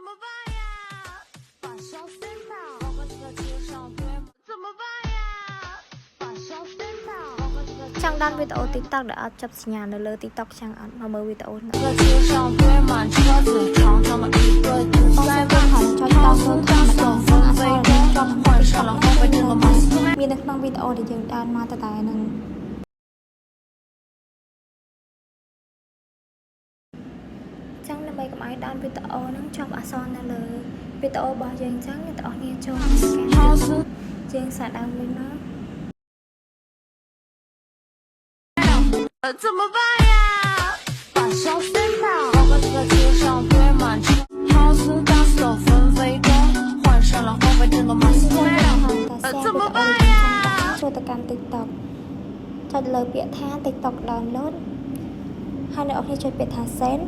么办呀？把笑飞到，我把这个街上对吗？怎么办呀？把笑飞到，我把这个ចង់ដានវីដេអូ TikTok ដែលអត់ចាប់សញ្ញានៅលើ TikTok ចាំងអត់មកមើលវីដេអូនេះ这个街上堆满车子，长长的一个堵塞吧。好似大手纷飞中，换上了后背这个马斯。 មាននៅក្នុងវីដេអូដែលយើងដានមកតតែនឹងចឹងដើម្បីកុំឲ្យដានវីដេអូហ្នឹងជាប់អក្សរនៅលើវីដេអូរបស់យើងចឹងអ្នកទាំងអស់គ្នាចូលយើងសាកដើមវិញមក怎么办呀？把笑飞到，我把这个街上堆满车，好似大手纷飞中，换上了后背这个马斯。怎么办呀？ ចូលទៅកាន់ TikTok ចុចលើពាក្យថា TikTok download ហើយអ្នកនរគ្នាចុចពាក្យថា send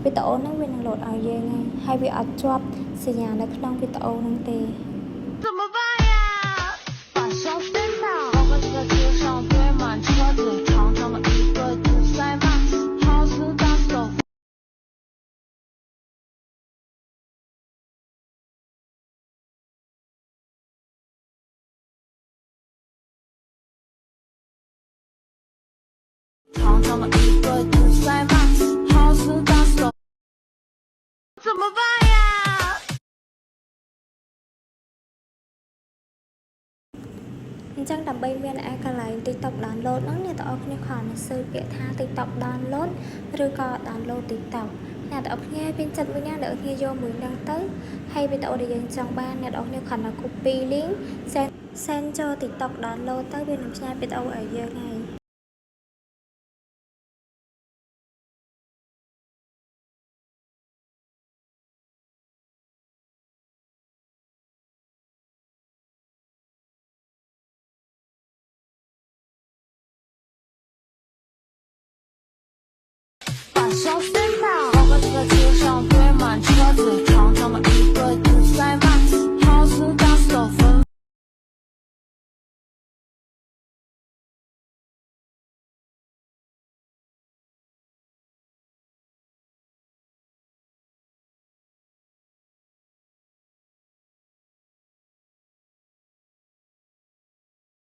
វីដេអូហ្នឹងវានឹង load ឲ្យយើងហើយវាអត់ជាប់សញ្ញានៅក្នុងវីដេអូហ្នឹងទេ 怎么办呀？把笑飞到，我把这个街上堆满车子，长长的一个堵塞吧，好似大手。长长的一个堵塞吧，好似大手。怎么办呀？ អញ្ចឹងដើម្បីមានឯកន្លែង TikTok download ហ្នឹងអ្នកទាំងអស់គ្នាគ្រាន់តែស៊ើបពាក្យថា TikTok download ឬក៏ download TikTok អ្នកទាំងអស់គ្នាពេញចិត្តមួយយ៉ាងអ្នកទាំងអស់គ្នាយកមួយហ្នឹងទៅហើយវីដេអូដែលយើងចង់បានអ្នកទាំងអស់គ្នាគ្រាន់តែ copy link send ចូល TikTok download ទៅវានឹងផ្សាយវីដេអូឲ្យយើងហើយ把笑飞